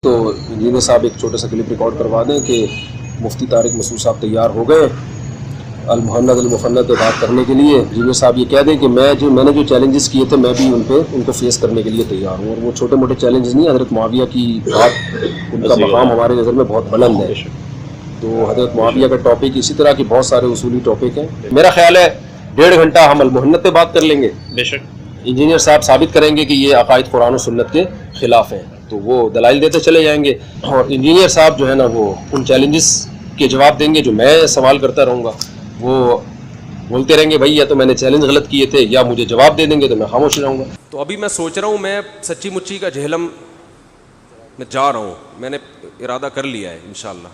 تو انجینئر صاحب ایک چھوٹا سا کلپ ریکارڈ کروا دیں کہ مفتی طارق مسعود صاحب تیار ہو گئے المحند المفند پہ بات کرنے کے لیے. انجینئر صاحب یہ کہہ دیں کہ میں نے جو چیلنجز کیے تھے میں بھی ان کو فیس کرنے کے لیے تیار ہوں, اور وہ چھوٹے موٹے چیلنجز نہیں. حضرت معاویہ کی بات, ان کا مقام ہماری نظر میں بہت بلند ہے. تو حضرت معاویہ کا ٹاپک اسی طرح کے بہت سارے اصولی ٹاپک ہیں. میرا خیال ہے 1.5 گھنٹہ ہم المحند پہ بات کر لیں گے. بے شک انجینئر صاحب ثابت کریں گے کہ یہ عقائد قرآن و سنت کے خلاف ہیں, تو وہ دلائل دیتے چلے جائیں گے. اور انجینئر صاحب جو ہے نا وہ ان چیلنجز کے جواب دیں گے جو میں سوال کرتا رہوں گا. وہ بولتے رہیں گے بھائی یا تو میں نے چیلنج غلط کیے تھے, یا مجھے جواب دے دیں گے تو میں خاموش رہوں گا. تو ابھی میں سوچ رہا ہوں, میں سچی مچی کا جہلم میں جا رہا ہوں, میں نے ارادہ کر لیا ہے انشاءاللہ,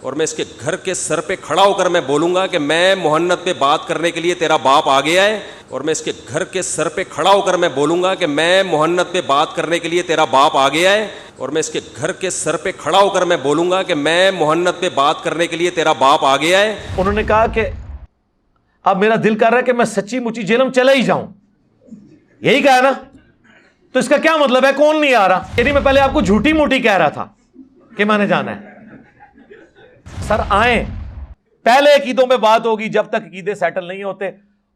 اور میں اس کے گھر کے سر پہ کھڑا ہو کر میں بولوں گا کہ میں محنت پہ بات کرنے کے لیے تیرا باپ آ گیا ہے. اور میں اس کے گھر کے سر پہ کھڑا ہو کر میں بولوں گا کہ میں محنت پہ بات کرنے کے لیے تیرا باپ آ گیا ہے. اور میں اس کے گھر کے سر پہ کھڑا ہو کر میں بولوں گا کہ میں محنت پہ بات کرنے کے لیے تیرا باپ آ گیا ہے. انہوں نے کہا کہ اب میرا دل کر رہا ہے کہ میں سچی مچی جہلم چلا ہی جاؤں. یہی کہا نا, تو اس کا کیا مطلب ہے؟ کون نہیں آ رہا؟ یعنی میں پہلے آپ کو جھوٹی موٹی کہہ رہا تھا کہ میں نے جانا ہے. سر آئیں, پہلے عقیدوں پہ بات ہوگی جب تک عقیدے سیٹل نہیں ہوتے,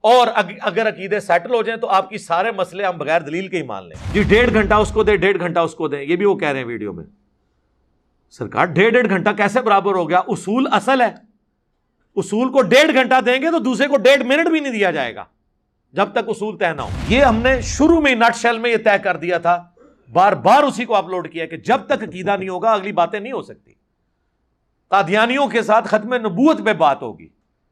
اور اگر عقیدے سیٹل ہو جائیں تو آپ کی سارے مسئلے ہم بغیر دلیل کے ہی مان لیں. جی 1.5 گھنٹہ اس کو دیں, 1.5 گھنٹہ اس کو دیں, یہ بھی وہ کہہ رہے ہیں ویڈیو میں. سرکار 1.5 گھنٹہ کیسے برابر ہو گیا؟ اصول اصل ہے, اصول کو 1.5 گھنٹہ دیں گے تو دوسرے کو 1.5 منٹ بھی نہیں دیا جائے گا جب تک اصول طے نہ ہو. یہ ہم نے شروع میں نٹ شیل میں یہ طے کر دیا تھا, بار بار اسی کو اپلوڈ کیا کہ جب تک عقیدہ نہیں ہوگا اگلی باتیں نہیں ہو سکتی. قادیانیوں کے ساتھ ختم نبوت پہ بات ہوگی,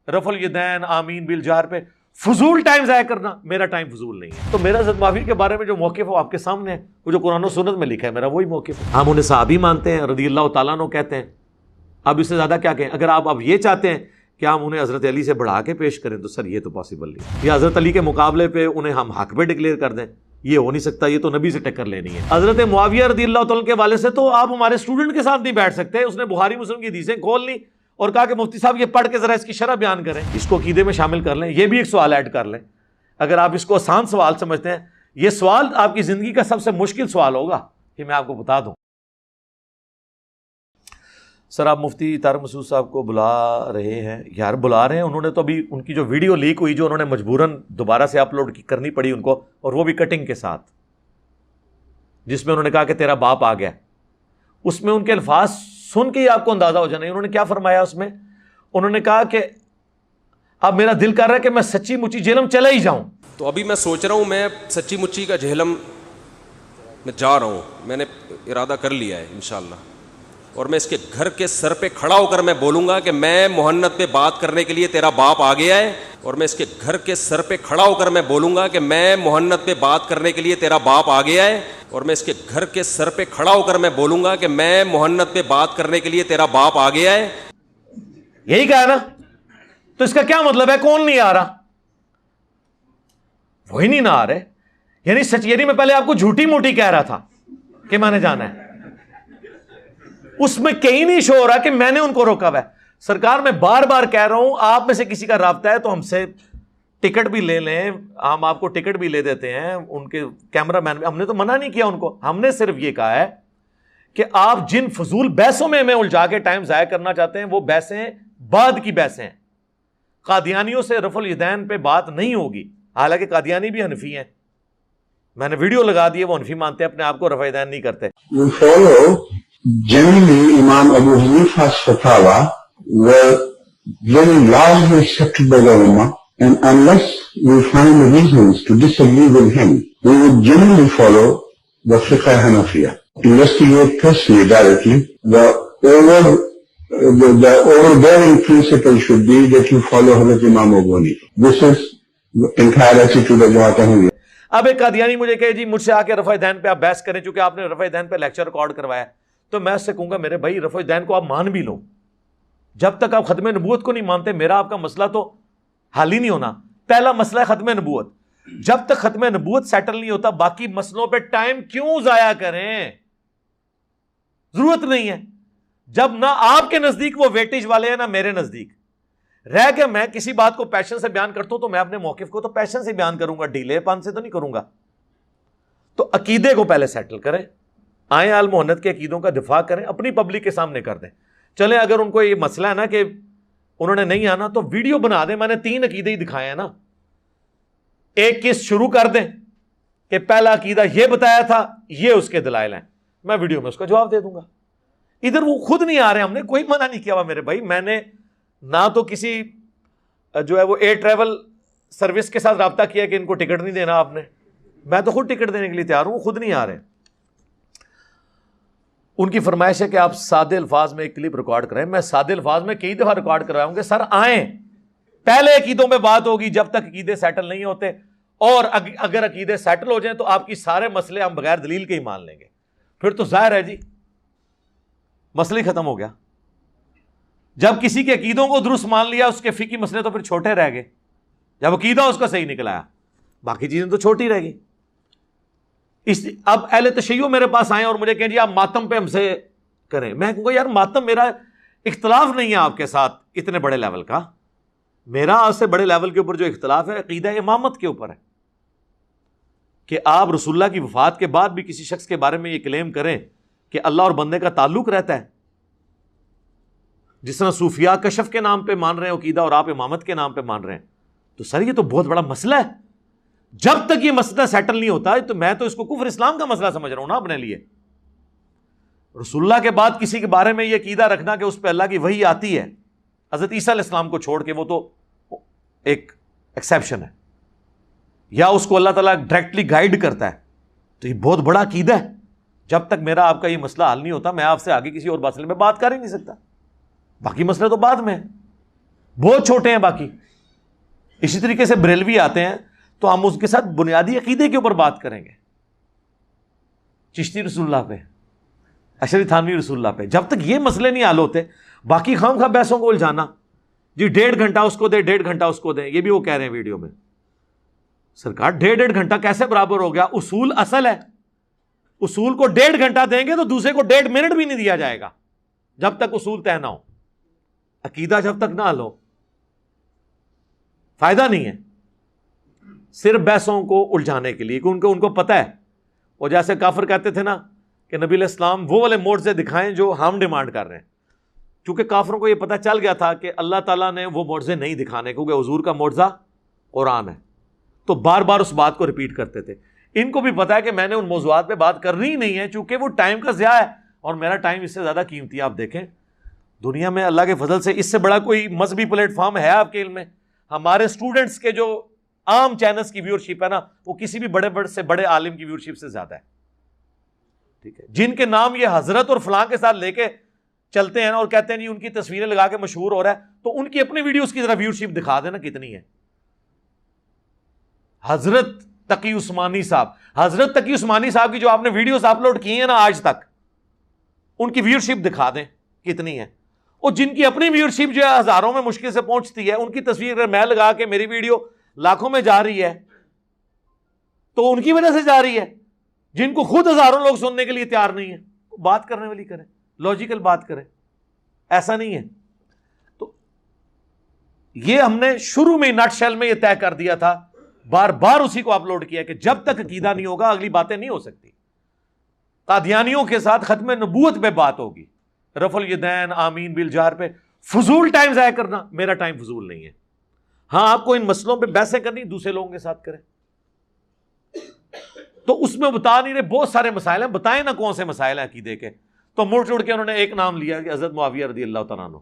رفع الیدین آمین بالجہر پہ. فضول ٹائم ضائع کرنا, میرا ٹائم فضول نہیں ہے. تو میرا حضرت معاویہ کے بارے میں جو موقف ہے وہ آپ کے سامنے ہے, وہ جو قرآن و سنت میں لکھا ہے میرا وہی موقف ہے. ہم انہیں صحابی مانتے ہیں, رضی اللہ تعالیٰ عنہ کہتے ہیں. اب اس سے زیادہ کیا کہیں؟ اگر آپ اب یہ چاہتے ہیں کہ ہم انہیں حضرت علی سے بڑھا کے پیش کریں تو سر یہ تو پاسبل نہیں. یا حضرت علی کے مقابلے پہ انہیں ہم حق پہ ڈکلیئر کر دیں, یہ ہو نہیں سکتا, یہ تو نبی سے ٹکر لینی ہے. حضرت معاویہ رضی اللہ تعالیٰ کے والے سے تو آپ ہمارے اسٹوڈنٹ کے ساتھ نہیں بیٹھ سکتے. اس نے بخاری مسلم کی حدیثیں کھول لی اور کہا کہ مفتی صاحب یہ پڑھ کے ذرا اس کی شرح بیان کریں, اس کو عقیدے میں شامل کر لیں. یہ بھی ایک سوال ایڈ کر لیں اگر آپ اس کو آسان سوال سمجھتے ہیں. یہ سوال آپ کی زندگی کا سب سے مشکل سوال ہوگا کہ میں آپ کو بتا دوں. سر آپ مفتی طارق مسعود صاحب کو بلا رہے ہیں. یار بلا رہے ہیں, انہوں نے تو ابھی ان کی جو ویڈیو لیک ہوئی جو انہوں نے مجبوراً دوبارہ سے اپلوڈ کرنی پڑی ان کو, اور وہ بھی کٹنگ کے ساتھ, جس میں انہوں نے کہا کہ تیرا باپ آ گیا, اس میں ان کے الفاظ سن کے ہی آپ کو اندازہ ہو جانا. انہوں نے کیا فرمایا اس میں؟ انہوں نے کہا کہ اب میرا دل کر رہا ہے کہ میں سچی مچی جہلم چلا ہی جاؤں. تو ابھی میں سوچ رہا ہوں, میں سچی مچی کا جہلم میں جا رہا ہوں, میں نے ارادہ کر لیا ہے انشاءاللہ, اور میں اس کے گھر کے سر پہ کھڑا ہو کر میں بولوں گا کہ میں محنت پہ بات کرنے کے لیے تیرا باپ آ گیا ہے. اور میں اس کے گھر کے سر پہ کھڑا ہو کر میں بولوں گا کہ میں محنت پہ بات کرنے کے لیے تیرا باپ آ گیا ہے. اور میں اس کے گھر کے سر پہ کھڑا ہو کر میں بولوں گا کہ میں محنت پہ بات کرنے کے لیے تیرا باپ آ گیا ہے. یہی کہا نا, تو اس کا کیا مطلب ہے؟ کون نہیں آ رہا؟ وہی نہیں نہ آ رہے. یعنی سچ, یعنی میں پہلے آپ کو جھوٹی موٹی کہہ رہا تھا کہ میں نے جانا ہے, اس میں کہیں نہیں شو ہو رہا کہ میں نے ان کو روکا ہوا ہے. سرکار میں بار بار کہہ رہا ہوں, آپ میں سے کسی کا رابطہ ہے تو ہم سے ٹکٹ بھی لے لیں, ہم آپ کو ٹکٹ بھی لے دیتے ہیں. ان کے کیمرہ مین, ہم نے تو منع نہیں کیا ان کو, ہم نے صرف یہ کہا ہے کہ آپ جن فضول بحثوں میں ہمیں الجھا کے ٹائم ضائع کرنا چاہتے ہیں وہ بحثیں بعد کی بحثیں ہیں. قادیانیوں سے رفع الیدین پہ بات نہیں ہوگی, حالانکہ قادیانی بھی حنفی ہیں. میں نے ویڈیو لگا دی ہے, وہ حنفی مانتے ہیں اپنے آپ کو, رفع الیدین نہیں کرتے. Generally, Imam Abu Hanifa's fatwa were very largely accepted by the Ummah, and unless we find reasons to disagree with him, we would generally follow the Fiqh Hanafiya. Investigate personally, directly. The overbearing principle should be that you follow Hazrat Imam Abu Hanifa. This is the entire attitude of Jamaat Ahmadiyya. اب ایک قادیانی مجھے کہے جی مجھ سے آ کے رفع دین پہ آپ بحث کریں, چونکہ آپ نے رفع دین پہ لیکچر ریکارڈ کروایا, تو میں اس سے کہوں گا میرے بھائی رفع دین کو آپ مان بھی لو, جب تک آپ ختم نبوت کو نہیں مانتے میرا آپ کا مسئلہ تو حل ہی نہیں ہونا. پہلا مسئلہ ہے ختم نبوت, جب تک ختم نبوت سیٹل نہیں ہوتا باقی مسئلوں پہ ٹائم کیوں ضائع کریں؟ ضرورت نہیں ہے. جب نہ آپ کے نزدیک وہ ویٹیج والے ہیں نہ میرے نزدیک. رہ کے میں کسی بات کو پیشن سے بیان کرتا ہوں تو میں اپنے موقف کو تو پیشن سے بیان کروں گا, ڈیلے پن سے تو نہیں کروں گا. تو عقیدے کو پہلے سیٹل کریں, آئیں آل محنت کے عقیدوں کا دفاع کریں, اپنی پبلک کے سامنے کر دیں. چلیں اگر ان کو یہ مسئلہ ہے نا کہ انہوں نے نہیں آنا تو ویڈیو بنا دیں, میں نے 3 عقیدے ہی دکھائے ہیں نا, ایک قسط شروع کر دیں کہ پہلا عقیدہ یہ بتایا تھا, یہ اس کے دلائل ہیں, میں ویڈیو میں اس کا جواب دے دوں گا. ادھر وہ خود نہیں آ رہے, ہم نے کوئی منع نہیں کیا ہوا میرے بھائی. میں نے نہ تو کسی جو ہے وہ ایئر ٹریول سروس کے ساتھ رابطہ کیا کہ ان کو ٹکٹ نہیں دینا آپ نے, میں تو خود ٹکٹ دینے کے لیے تیار ہوں, وہ خود نہیں آ رہے. ان کی فرمائش ہے کہ آپ سادے الفاظ میں ایک کلپ ریکارڈ کریں. میں سادے الفاظ میں کئی دفعہ ریکارڈ کرواؤں گے. سر آئیں, پہلے عقیدوں پہ بات ہوگی جب تک عقیدے سیٹل نہیں ہوتے, اور اگر عقیدے سیٹل ہو جائیں تو آپ کی سارے مسئلے ہم بغیر دلیل کے ہی مان لیں گے. پھر تو ظاہر ہے جی مسئلہ ہی ختم ہو گیا. جب کسی کے عقیدوں کو درست مان لیا, اس کے فقہی مسئلے تو پھر چھوٹے رہ گئے. جب عقیدہ اس کا صحیح نکل آیا, باقی چیزیں تو چھوٹی رہ گئی. اب اہل تشیع میرے پاس آئے اور مجھے کہیں جی آپ ماتم پہ ہم سے کریں. میں کہوں گا یار ماتم میرا اختلاف نہیں ہے آپ کے ساتھ اتنے بڑے لیول کا, میرا آپ سے بڑے لیول کے اوپر جو اختلاف ہے عقیدہ امامت کے اوپر ہے, کہ آپ رسول اللہ کی وفات کے بعد بھی کسی شخص کے بارے میں یہ کلیم کریں کہ اللہ اور بندے کا تعلق رہتا ہے, جس طرح صوفیاء کشف کے نام پہ مان رہے ہیں عقیدہ اور آپ امامت کے نام پہ مان رہے ہیں. تو سر یہ تو بہت بڑا مسئلہ ہے. جب تک یہ مسئلہ سیٹل نہیں ہوتا تو میں تو اس کو کفر اسلام کا مسئلہ سمجھ رہا ہوں نا اپنے لیے. رسول اللہ کے بعد کسی کے بارے میں یہ عقیدہ رکھنا کہ اس پہ اللہ کی وحی آتی ہے, حضرت عیسیٰ علیہ السلام کو چھوڑ کے, وہ تو ایک ایکسیپشن ہے, یا اس کو اللہ تعالیٰ ڈائریکٹلی گائیڈ کرتا ہے, تو یہ بہت بڑا عقیدہ ہے. جب تک میرا آپ کا یہ مسئلہ حل نہیں ہوتا, میں آپ سے آگے کسی اور مسئلے میں بات کر ہی نہیں سکتا. باقی مسئلے تو بعد میں ہیں, بہت چھوٹے ہیں باقی. اسی طریقے سے بریلوی آتے ہیں تو ہم اس کے ساتھ بنیادی عقیدے کے اوپر بات کریں گے, چشتی رسول اللہ پہ, اشعری تھانوی رسول اللہ پہ. جب تک یہ مسئلے نہیں حل ہوتے, باقی خام خواہ بحثوں کو الجھانا, جی 1.5 گھنٹہ اس کو دیں 1.5 گھنٹہ اس کو دیں, یہ بھی وہ کہہ رہے ہیں ویڈیو میں. سرکار 1.5 گھنٹہ کیسے برابر ہو گیا؟ اصول اصل ہے, اصول کو 1.5 گھنٹہ دیں گے تو دوسرے کو 1.5 منٹ بھی نہیں دیا جائے گا جب تک اصول طے نہ ہو. عقیدہ جب تک نہ حل ہو فائدہ نہیں ہے, صرف بحثوں کو الجھانے کے لیے, کہ ان کو پتہ ہے. اور جیسے کافر کہتے تھے نا کہ نبی علیہ السلام وہ والے معجزے دکھائیں جو ہم ڈیمانڈ کر رہے ہیں, کیونکہ کافروں کو یہ پتہ چل گیا تھا کہ اللہ تعالیٰ نے وہ معجزے نہیں دکھانے, کیونکہ حضور کا معجزہ قرآن ہے. تو بار بار اس بات کو ریپیٹ کرتے تھے. ان کو بھی پتا ہے کہ میں نے ان موضوعات پہ بات کرنی ہی نہیں ہے, چونکہ وہ ٹائم کا ضیاع ہے, اور میرا ٹائم اس سے زیادہ قیمتی ہے. آپ دیکھیں دنیا میں اللہ کے فضل سے اس سے بڑا کوئی مذہبی پلیٹ فارم ہے آپ کے علم میں؟ ہمارے اسٹوڈنٹس کے جو عام چینلز کی ویورشپ ہے نا, وہ کسی بھی بڑے سے بڑے عالم کی ویورشپ سے زیادہ ہے. ٹھیک ہے, جن کے نام یہ حضرت اور فلاں کے ساتھ لے کے چلتے ہیں اور کہتے ہیں جی ان کی تصویریں لگا کے مشہور ہو رہا ہے, تو ان کی اپنی ویڈیوز کی ذرا ویورشپ دکھا دینا کتنی ہے. حضرت تقی عثمانی صاحب کی جو آپ نے ویڈیوز اپلوڈ کی ہیں نا آج تک, ان کی ویورشپ دکھا دیں کتنی ہے. اور جن کی اپنی ویورشپ جو ہے ہزاروں میں مشکل سے پہنچتی ہے, ان کی تصویر اگر میں لگا کے میری ویڈیو لاکھوں میں جا رہی ہے تو ان کی وجہ سے جا رہی ہے. جن کو خود ہزاروں لوگ سننے کے لیے تیار نہیں ہے, بات کرنے والی کریں, لاجیکل بات کریں, ایسا نہیں ہے. تو یہ ہم نے شروع میں نٹ شیل میں یہ طے کر دیا تھا, بار بار اسی کو اپلوڈ کیا کہ جب تک عقیدہ نہیں ہوگا اگلی باتیں نہیں ہو سکتی. قادیانیوں کے ساتھ ختم نبوت پہ بات ہوگی, رفع الیدین آمین بالجہر پہ. فضول ٹائم ضائع کرنا, میرا ٹائم فضول نہیں ہے. ہاں آپ کو ان مسئلوں پہ بحثیں کرنی دوسرے لوگوں کے ساتھ کریں, تو اس میں بتا نہیں رہے بہت سارے مسائل ہیں, بتائیں نا کون سے مسائل ہیں عقیدے کے. تو مڑ چڑ کے انہوں نے ایک نام لیا کہ حضرت معاویہ رضی اللہ تعالیٰ عنہ,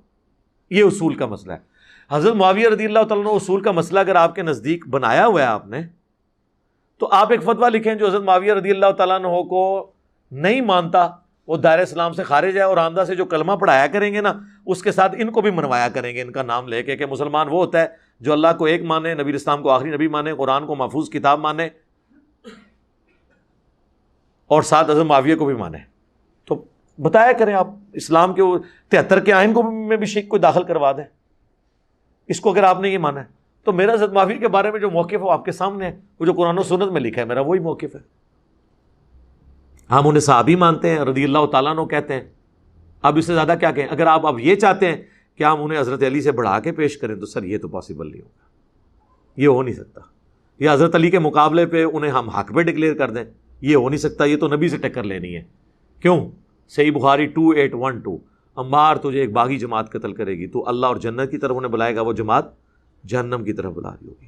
یہ اصول کا مسئلہ ہے. حضرت معاویہ رضی اللہ تعالیٰ عنہ اصول کا مسئلہ اگر آپ کے نزدیک بنایا ہوا ہے آپ نے, تو آپ ایک فتویٰ لکھیں جو حضرت معاویہ رضی اللہ تعالیٰ عنہ کو نہیں مانتا وہ دائرہ اسلام سے خارج ہے, اور آمدہ سے جو کلمہ پڑھایا کریں گے نا اس کے ساتھ ان کو بھی منوایا کریں گے ان کا نام لے کے, کہ مسلمان وہ ہوتا ہے جو اللہ کو ایک مانے, نبی اسلام کو آخری نبی مانے, قرآن کو محفوظ کتاب مانے, اور ساتھ حضرت معاویہ کو بھی مانے. تو بتایا کریں آپ اسلام کے 73 کے آئین کو میں بھی شک کو داخل کروا دیں اس کو, اگر آپ نے یہ مانا ہے. تو میرا حضرت معاویہ کے بارے میں جو موقف ہے آپ کے سامنے ہے, وہ جو قرآن و سنت میں لکھا ہے میرا وہی موقف ہے. ہم انہیں صحابی مانتے ہیں, رضی اللہ تعالیٰ عنہ کہتے ہیں. اب اس سے زیادہ کیا کہیں؟ اگر آپ اب یہ چاہتے ہیں کہ ہم انہیں حضرت علی سے بڑھا کے پیش کریں تو سر یہ تو پاسبل نہیں ہوگا, یہ ہو نہیں سکتا. یا حضرت علی کے مقابلے پہ انہیں ہم حق پہ ڈکلیئر کر دیں, یہ ہو نہیں سکتا. یہ تو نبی سے ٹکر لینی ہے, کیوں؟ صحیح بخاری 2812، عمار تجھے ایک باغی جماعت قتل کرے گی، تو اللہ اور جنت کی طرف انہیں بلائے گا، وہ جماعت جہنم کی طرف بلا رہی ہوگی۔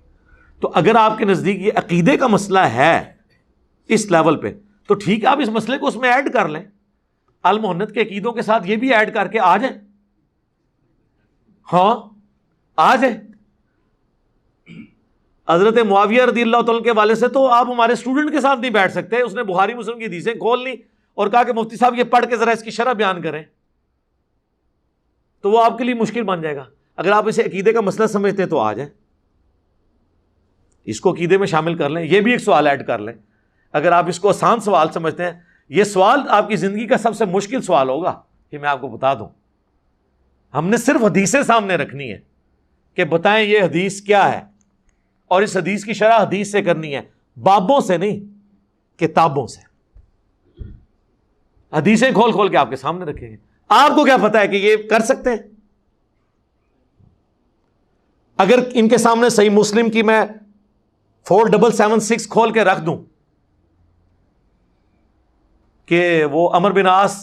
تو اگر آپ کے نزدیک یہ عقیدے کا مسئلہ ہے اس لیول پہ، تو ٹھیک ہے، آپ اس مسئلے کو اس میں ایڈ کر لیں، المحنت کے عقیدوں کے ساتھ یہ بھی ایڈ کر کے آ جائیں، ہاں آ جائیں۔ حضرت معاویہ رضی اللہ تعالیٰ کے والے سے تو آپ ہمارے اسٹوڈنٹ کے ساتھ نہیں بیٹھ سکتے، اس نے بخاری مسلم کی حدیثیں کھول لی اور کہا کہ مفتی صاحب یہ پڑھ کے ذرا اس کی شرح بیان کریں، تو وہ آپ کے لیے مشکل بن جائے گا۔ اگر آپ اسے عقیدے کا مسئلہ سمجھتے ہیں تو آ جائیں، اس کو عقیدے میں شامل کر لیں، یہ بھی ایک سوال ایڈ کر لیں۔ اگر آپ اس کو آسان سوال سمجھتے ہیں، یہ سوال آپ کی زندگی کا سب سے مشکل سوال ہوگا، یہ میں آپ کو بتا دوں۔ ہم نے صرف حدیثیں سامنے رکھنی ہے کہ بتائیں یہ حدیث کیا ہے، اور اس حدیث کی شرح حدیث سے کرنی ہے، بابوں سے نہیں، کتابوں سے۔ حدیثیں کھول کھول کے آپ کے سامنے رکھیں گے، آپ کو کیا پتا ہے کہ یہ کر سکتے ہیں؟ اگر ان کے سامنے صحیح مسلم کی میں 4776 کھول کے رکھ دوں کہ وہ عمر بن عاص،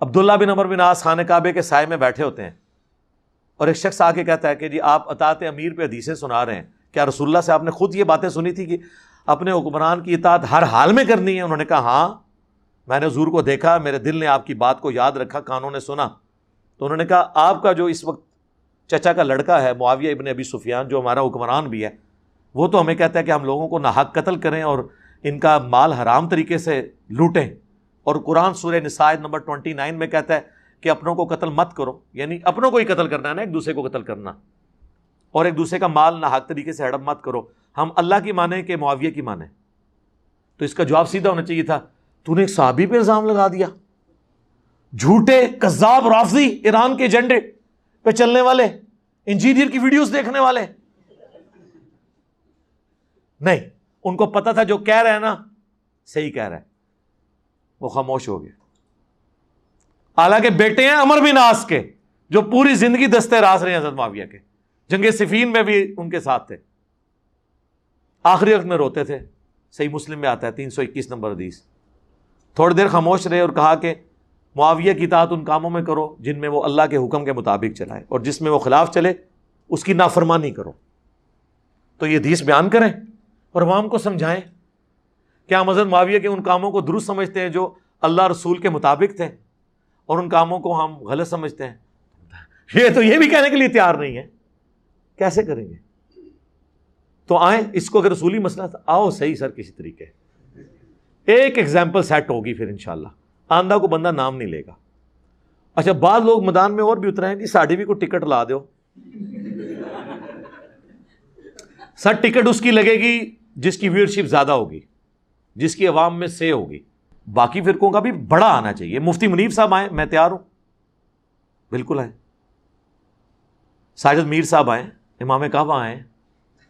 عبداللہ بن عمر بن عاص خانہ کعبے کے سائے میں بیٹھے ہوتے ہیں، اور ایک شخص آ کے کہتا ہے کہ جی آپ اطاعت امیر پہ حدیثیں سنا رہے ہیں، کیا رسول اللہ سے آپ نے خود یہ باتیں سنی تھی کہ اپنے حکمران کی اطاعت ہر حال میں کرنی ہے؟ انہوں نے کہا ہاں، میں نے حضور کو دیکھا، میرے دل نے آپ کی بات کو یاد رکھا، کانوں نے سنا۔ تو انہوں نے کہا آپ کا جو اس وقت چچا کا لڑکا ہے معاویہ ابن ابی سفیان، جو ہمارا حکمران بھی ہے، وہ تو ہمیں کہتا ہے کہ ہم لوگوں کو ناحق قتل کریں اور ان کا مال حرام طریقے سے لوٹیں، اور قرآن سورہ نساء نمبر 29 میں کہتا ہے کہ اپنوں کو قتل مت کرو، یعنی اپنوں کو ہی قتل کرنا ہے نا، ایک دوسرے کو قتل کرنا، اور ایک دوسرے کا مال ناحق طریقے سے ہڑپ مت کرو۔ ہم اللہ کی مانیں کہ معاویہ کی مانیں؟ تو اس کا جواب سیدھا ہونا چاہیے تھا، تو نے ایک صحابی پہ الزام لگا دیا، جھوٹے کذاب رافضی، ایران کے ایجنڈے پہ چلنے والے، انجینئر کی ویڈیوز دیکھنے والے۔ نہیں، ان کو پتا تھا جو کہہ رہے ہیں نا صحیح کہہ رہا ہے، وہ خاموش ہو گئے۔ حالانکہ بیٹے ہیں عمر بن عاص کے، جو پوری زندگی دستے راز رہے ہیں حضرت معاویہ کے، جنگ صفین میں بھی ان کے ساتھ تھے، آخری وقت میں روتے تھے۔ صحیح مسلم میں آتا ہے 321 نمبر حدیث۔ تھوڑی دیر خاموش رہے اور کہا کہ معاویہ کی اطاعت ان کاموں میں کرو جن میں وہ اللہ کے حکم کے مطابق چلائے، اور جس میں وہ خلاف چلے اس کی نافرمانی کرو۔ تو یہ حدیث بیان کریں اور عوام کو سمجھائیں کہ ہم حضرت معاویہ کے ان کاموں کو درست سمجھتے ہیں جو اللہ رسول کے مطابق تھے، اور ان کاموں کو ہم غلط سمجھتے ہیں۔ یہ تو یہ بھی کہنے کے لیے تیار نہیں ہے، کیسے کریں گے؟ تو آئیں، اس کو اگر رسولی مسئلہ تھا، آؤ صحیح سر کسی طریقے ایک ایگزامپل سیٹ ہوگی، پھر انشاءاللہ آندہ کو بندہ نام نہیں لے گا۔ اچھا، بعض لوگ میدان میں اور بھی اترے ہیں کہ ساڑھی بھی کو ٹکٹ لا دو، سر ٹکٹ اس کی لگے گی جس کی ویورشپ زیادہ ہوگی، جس کی عوام میں سے ہوگی۔ باقی فرقوں کا بھی بڑا آنا چاہیے۔ مفتی منیب صاحب آئیں، میں تیار ہوں، بالکل آئیں۔ ساجد میر صاحب آئیں، امام کعبہ آئیں،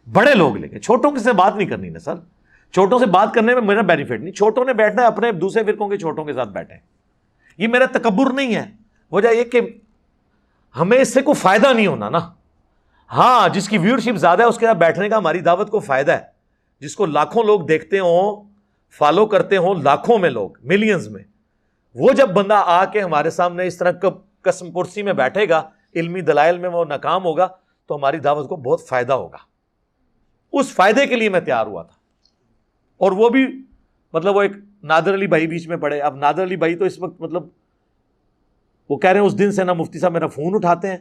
بڑے لوگ لے کے، چھوٹوں سے بات نہیں کرنی نا سر، چھوٹوں سے بات کرنے میں میرا بینیفٹ نہیں، چھوٹوں نے بیٹھنا ہے اپنے دوسرے فرقوں کے چھوٹوں کے ساتھ بیٹھیں، یہ میرا تکبر نہیں ہے، وجہ یہ کہ ہمیں اس سے کوئی فائدہ نہیں ہونا نا۔ ہاں، جس کی ویورشپ زیادہ ہے اس کے ساتھ بیٹھنے کا ہماری دعوت کو فائدہ ہے، جس کو لاکھوں لوگ دیکھتے ہوں، فالو کرتے ہوں، لاکھوں میں لوگ، ملینز میں، وہ جب بندہ آ کے ہمارے سامنے اس طرح قسم پرسی میں بیٹھے گا، علمی دلائل میں وہ ناکام ہوگا، تو ہماری دعوت کو بہت فائدہ ہوگا۔ اس فائدے کے لیے میں تیار ہوا تھا، اور وہ بھی مطلب وہ ایک نادر علی بھائی بیچ میں پڑے۔ اب نادر علی بھائی تو اس وقت مطلب وہ کہہ رہے ہیں اس دن سے نہ مفتی صاحب میرا فون اٹھاتے ہیں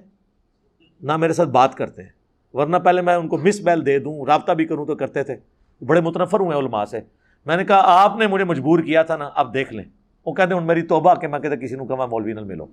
نہ میرے ساتھ بات کرتے ہیں، ورنہ پہلے میں ان کو مس بیل دے دوں، رابطہ بھی کروں تو کرتے تھے، بڑے متنفر ہوئے علماء سے۔ میں نے کہا آپ نے مجھے مجبور کیا تھا نا، اب دیکھ لیں۔ وہ کہتے ہیں میری توبہ کہ میں کہتا کسی کو کہا مولوی نال ملو۔